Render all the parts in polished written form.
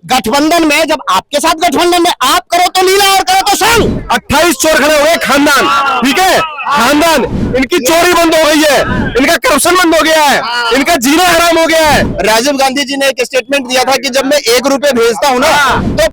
गठबंधन में जब आपके साथ गठबंधन में आप करो तो लीला और करो तो संग। 28 चोर खड़े हुए खानदान, ठीक है, खानदान इनकी चोरी बंद हो गई है, इनका करप्शन बंद हो गया है, इनका जीना हराम हो गया है। राजीव गांधी जी ने एक स्टेटमेंट दिया था कि जब मैं 1 रुपए भेजता हूँ ना तो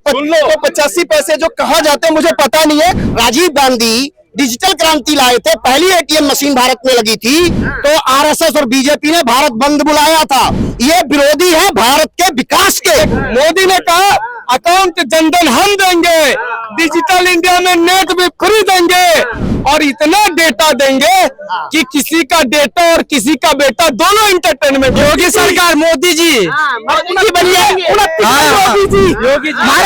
85 पैसे जो कहाँ जाते हैं मुझे पता नहीं है। राजीव गांधी डिजिटल क्रांति लाए थे, पहली एटीएम मशीन भारत में लगी थी, तो आरएसएस और बीजेपी ने भारत बंद बुलाया था। ये विरोधी है भारत के विकास के। मोदी ने कहा अकाउंट जनधन हम देंगे, डिजिटल इंडिया में नेट भी फ्री देंगे और इतना डेटा देंगे कि किसी का डेटा और किसी का बेटा दोनों इंटरटेनमेंट। योगी सरकार, मोदी जी, हमारे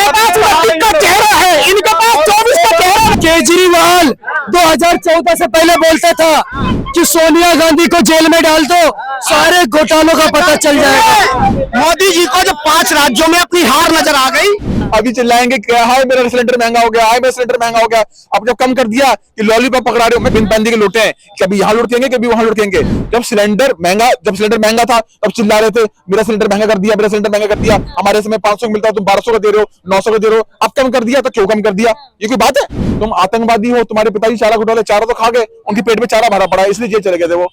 पास का चेहरा है, इनके पास 24 का चेहरा। केजरीवाल 2014 से पहले बोलता था कि सोनिया गांधी को जेल में डाल दो, सारे घोटालों का पता चल जाएगा। मोदी जी को जब 5 राज्यों में अपनी हार नजर आ गई, अभी चिल्लाएंगे कि हाय मेरा सिलेंडर महंगा हो गया, हाय मेरा सिलेंडर महंगा हो गया। अब जब कम कर दिया कि लॉलीपॉप पकड़ा रहे हो, मैं बिन पैंदी के लूटे हैं, कभी यहाँ लुटेंगे कभी वहां लुटेंगे। जब सिलेंडर महंगा था तब चिल्ला रहे थे मेरा सिलेंडर महंगा कर दिया, मेरा सिलेंडर महंगा कर दिया, हमारे समय 500 मिलता है तुम 1200 का दे रहे हो, 900 का दे रहे हो। अब कम कर दिया तो क्यों कम कर दिया? ये कोई बात है? तुम आतंकवादी हो, तुम्हारे पिताजी चारा घोटाले, चारा तो खा गए, उनके पेट में चारा भरा पड़ा इसलिए जेल चले गए थे वो।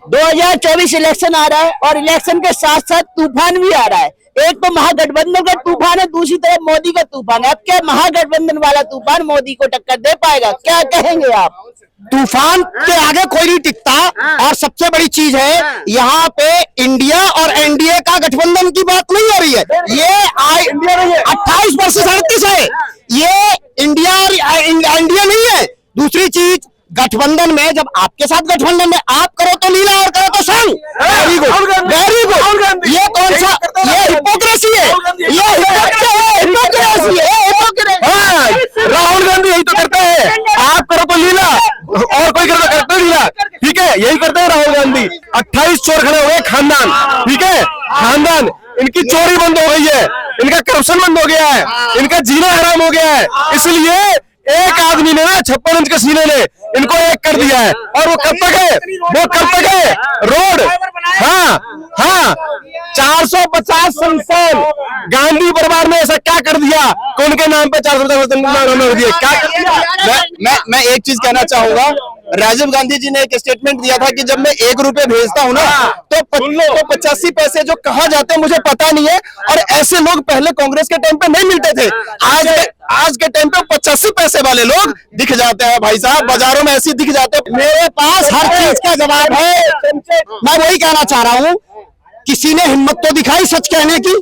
2024 इलेक्शन आ रहा है और इलेक्शन के साथ साथ तूफान भी आ रहा है। एक तो महागठबंधन का तूफान है, दूसरी तरफ मोदी का तूफान है। अब क्या महागठबंधन वाला तूफान मोदी को टक्कर दे पाएगा? क्या कहेंगे आप? तूफान के आगे कोई नहीं टिकता। और सबसे बड़ी चीज है यहाँ पे इंडिया और एनडीए का गठबंधन की बात नहीं हो रही है। ये 28 वर्सेस 38 है, ये इंडिया और एनडीए नहीं है। दूसरी चीज, गठबंधन में जब आपके साथ गठबंधन में आप करो तो लीला और करो तो संग। Very good, very good. ये कौन सा, ये हिपोक्रेसी है, ये हिपोक्रेसी है। राहुल गांधी यही तो करते हैं, आप करो तो लीला और कोई करते है लीला, ठीक है, यही करते हैं राहुल गांधी। 28 चोर खड़े हुए खानदान, ठीक है, खानदान इनकी चोरी बंद हो गई है, इनका करप्शन बंद हो गया है, इनका जीना हराम हो गया है। इसलिए एक आदमी ने ना 56 इंच के सीने ने इनको एक कर दिया है। और वो कब तक है? वो कब तक है? रोड, हाँ हाँ, 450 संस्थान गांधी परिवार ने ऐसा क्या कर दिया कि उनके नाम पे 450 संस्थान दिए? क्या कर दिया? मैं एक चीज कहना चाहूंगा, राजीव गांधी जी ने एक स्टेटमेंट दिया था कि जब मैं 1 रुपए भेजता हूँ ना तो 85 पैसे जो कहाँ जाते हैं मुझे पता नहीं है। और ऐसे लोग पहले कांग्रेस के टाइम पे नहीं मिलते थे, आज के टाइम पे 85 पैसे वाले लोग दिख जाते हैं भाई साहब, बाजारों में ऐसे दिख जाते हैं। मेरे पास हर चीज का जवाब है। मैं वही कहना चाह रहा हूँ, किसी ने हिम्मत तो दिखाई सच कहने की।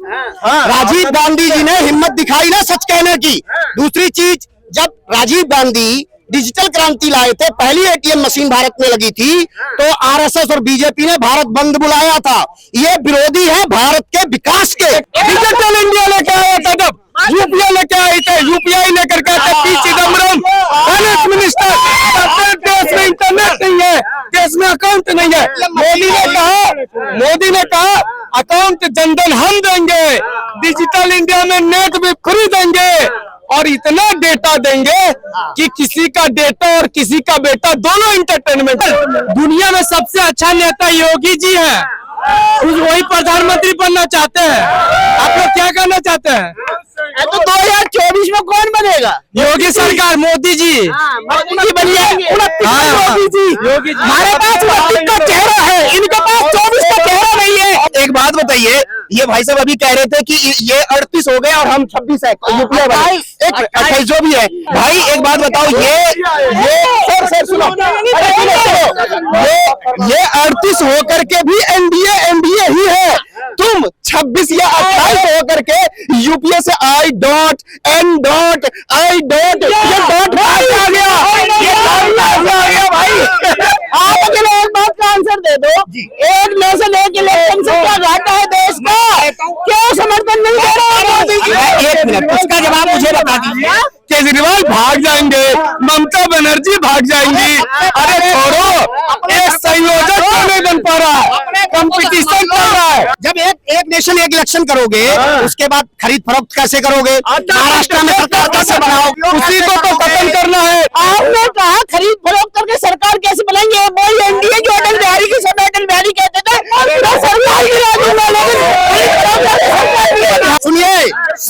राजीव गांधी जी ने हिम्मत दिखाई ना सच कहने की। दूसरी चीज, जब राजीव गांधी डिजिटल क्रांति लाए थे, पहली एटीएम मशीन भारत में लगी थी, तो आरएसएस और बीजेपी ने भारत बंद बुलाया था। ये विरोधी है भारत के विकास के। डिजिटल इंडिया लेके आया था, जब यूपीआई लेके आए थे, यूपीआई लेकर के पी चिदम्बरम फाइनेंस मिनिस्टर, देश में इंटरनेट नहीं है, देश में अकाउंट नहीं है। मोदी ने कहा अकाउंट जनधन हम देंगे, डिजिटल इंडिया में नेट भी फ्री देंगे और इतना डेटा देंगे कि किसी का डेटा और किसी का बेटा दोनों इंटरटेनमेंट। दुनिया में सबसे अच्छा नेता योगी जी है, वही प्रधानमंत्री बनना चाहते हैं। आप लोग क्या करना चाहते हैं? तो 2024 में कौन बनेगा? योगी सरकार, मोदी जी, मोदी बनिए। योगी जी, हमारे पास का चेहरा है, इनके पास 24 का चेहरा नहीं है। एक बात बताइए, ये भाई साहब अभी कह रहे थे कि ये 38 हो गए और हम 26 है, यूपीआई वाले 28 जो भी है। भाई एक बात बताओ, सर सुनो, ये 38 होकर के भी एनडीए ही है। तुम 26 या 28 होकर के यूपीए से I dot N dot I dot ये डॉट आ गया, ये आ गया भाई। आप अकेले एक बात का आंसर दे दो, एक नेशन एक इलेक्शन से क्या घाटा है देश का? क्यों समर्थन नहीं दे रहे हैं मोदी जी? 1 मिनट, उसका जवाब मुझे बता दीजिए। केजरीवाल भाग जाएंगे, ममता बनर्जी भाग जाएंगी। अरे छोड़ो, एक संयोजक क्यों नहीं बन पा रहा? कंपटीशन चल रहा है। जब एक नेशन एक इलेक्शन करोगे, उसके बाद खरीद फरोख्त कैसे करोगे? महाराष्ट्र में सरकार कैसे बनाओगे? उसी को तो खत्म करना है। आपने कहा खरीद फरोख्त करके सरकार कैसे बनाएंगे? वही एनडीए जो अटल बिहारी की समय अटल बिहारी कहते थे सरकार गिरा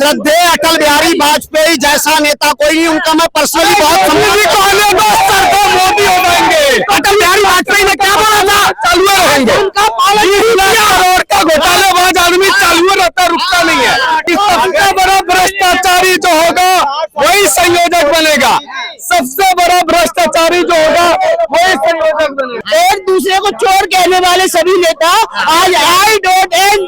श्रद्धेय अटल बिहारी वाजपेयी जैसा नेता कोई नहीं, उनका मैं पर्सनली बहुत मोदी हो जाएंगे। अटल बिहारी वाजपेयी ने क्या बोला था, चालू रहेंगे। उनका 20 लाख करोड़ का घोटालेबाज आदमी चालू रहता, रुकता नहीं है। सबसे बड़ा भ्रष्टाचारी जो होगा वही संयोजक बनेगा, सबसे बड़ा भ्रष्टाचारी जो होगा वही संयोजक बनेगा। एक दूसरे को चोर कहने वाले सभी नेता आज I.N.D.I.A.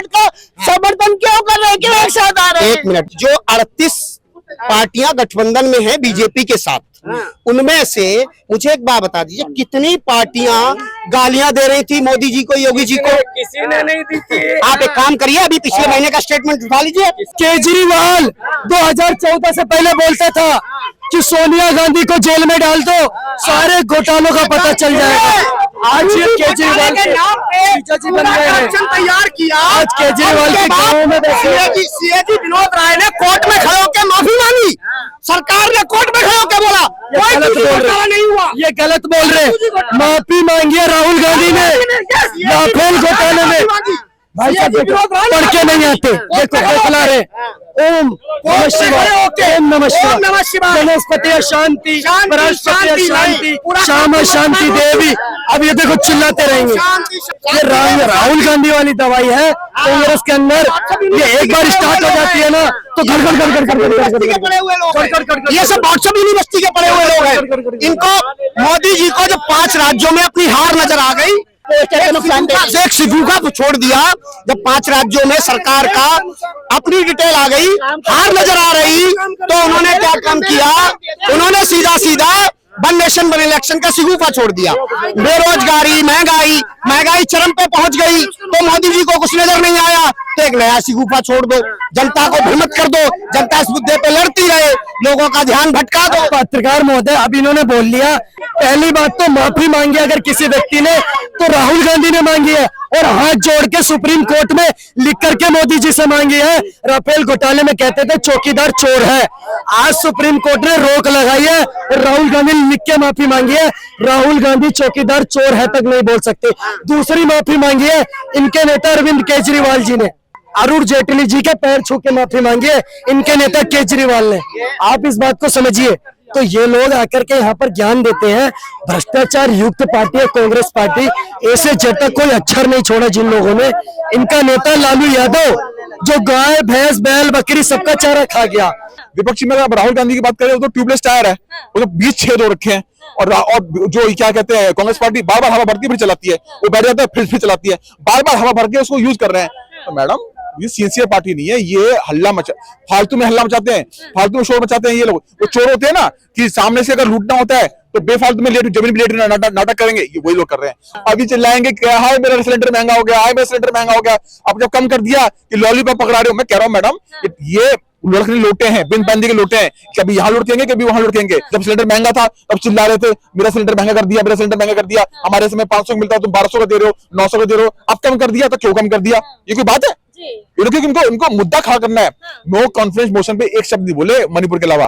का समर्थन क्यों कर रहे हैं, क्यों एक साथ आ रहे हैं? एक मिनट, जो 38 पार्टियां गठबंधन में है बीजेपी के साथ, उनमें से मुझे एक बात बता दीजिए, कितनी पार्टियां गालियां दे रही थी मोदी जी को, योगी जी को? किसी ने नहीं दी थी। आप एक काम करिए, अभी पिछले महीने का स्टेटमेंट उठा लीजिए। केजरीवाल 2014 से पहले बोलता था कि सोनिया गांधी को जेल में डाल दो, सारे घोटालों का पता चल जाएगा। आज ये केजरीवाल के नाम पे तैयार किया। आज केजरीवाल के गांव में सीएजी विनोद राय ने कोर्ट में खड़े होकर माफी मांगी, सरकार ने कोर्ट में खड़े होकर बोला नहीं हुआ, ये गलत बोल रहे। माफी मांगी है राहुल गांधी ने राफेल घोटाले में। भाई साहब पढ़ के नहीं आते, देखो बतला रहे। ओम नमः शिवाय, ओम नमः शिवाय, वनस्पति शांति, वनस्पति शांति, श्यामा शांति देवी। अब ये देखो चिल्लाते रहेंगे। ये राहुल गांधी वाली दवाई है कांग्रेस के अंदर, ये एक बार स्टार्ट हो जाती है ना तो घर घर घर घर घर ये सब व्हाट्सएप यूनिवर्सिटी के पढ़े हुए लोग हैं। इनको मोदी जी को जब 5 राज्यों में अपनी हार नजर आ गई, एक शिकूका को छोड़ दिया, जब 5 राज्यों में सरकार का अपनी डिटेल आ गई, हार नजर आ रही, तो उन्होंने क्या काम किया, उन्होंने सीधा सीधा वन नेशन वन इलेक्शन का शिकूका छोड़ दिया। बेरोजगारी, महंगाई चरम पे पहुंच गई, तो मोदी जी को कुछ नजर नहीं आया, तो एक नया शिकूका छोड़ दो, जनता को भ्रमित कर दो, जनता इस मुद्दे पे लड़ती रहे, लोगों का ध्यान भटका दो। पत्रकार महोदय, अब इन्होंने बोल लिया, पहली बात तो माफी मांगी अगर किसी व्यक्ति ने तो राहुल गांधी ने मांगी है, और हाथ जोड़ के सुप्रीम कोर्ट में लिख करके मोदी जी से मांगी है। राफेल घोटाले में कहते थे चौकीदार चोर है, आज सुप्रीम कोर्ट ने रोक लगाई है और राहुल गांधी ने लिख के माफी मांगी है। राहुल गांधी चौकीदार चोर है तक नहीं बोल सकते। दूसरी माफी मांगी है इनके नेता अरविंद केजरीवाल जी ने, अरुण जेटली जी के पैर छू के माफी मांगी है इनके नेता केजरीवाल ने। आप इस बात को समझिए। तो ये लोग आकर के यहाँ पर ज्ञान देते हैं, भ्रष्टाचार युक्त पार्टी है कांग्रेस पार्टी, ऐसे जब तक कोई अक्षर नहीं छोड़ा जिन लोगों ने। इनका नेता लालू यादव जो गाय भैंस बैल बकरी सबका चारा खा गया। विपक्षी में अगर राहुल गांधी की बात करें, वो तो ट्यूबलेस टायर है, वो तो 20 छेद हो रखे हैं, और जो क्या कहते हैं कांग्रेस पार्टी बार बार हवा भरती फिर चलाती है, वो बैठ जाता है फिर चलाती है, बार बार हवा भर के उसको यूज कर रहे हैं। तो मैडम ये सिंसियर पार्टी नहीं है, ये फालतू में हल्ला मचाते हैं, फालतू में शोर मचाते हैं। ये लोग वो चोर होते हैं ना, कि सामने से अगर लूटना होता है तो बेफालतू में जमीन भी नाटक करेंगे, ये वही लोग कर रहे हैं। अभी चिल्लाएंगे कि हाय मेरा सिलेंडर महंगा हो गया, हाय मेरा सिलेंडर महंगा हो गया। अब जब कम कर दिया कि लॉलीपॉप पकड़ा रहे हो, मैं कह रहा हूँ मैडम ये लड़के लोटे हैं, बिन पैंदी के लोटे हैं, कभी यहाँ लुटकेंगे कभी वहां लुटकेंगे। जब सिलेंडर महंगा था तब चिल्ला रहे थे मेरा सिलेंडर महंगा कर दिया, मेरा सिलेंडर महंगा कर दिया, हमारे समय 500 मिलता है तुम 1200 का दे रहे हो, 900 का दे रहे हो। अब कम कर दिया तो क्यों कम कर दिया, ये कोई बात है? ये लोग इनको मुद्दा खड़ा करना है। नो कॉन्फिडेंस मोशन पे एक शब्द नहीं बोले मणिपुर के अलावा।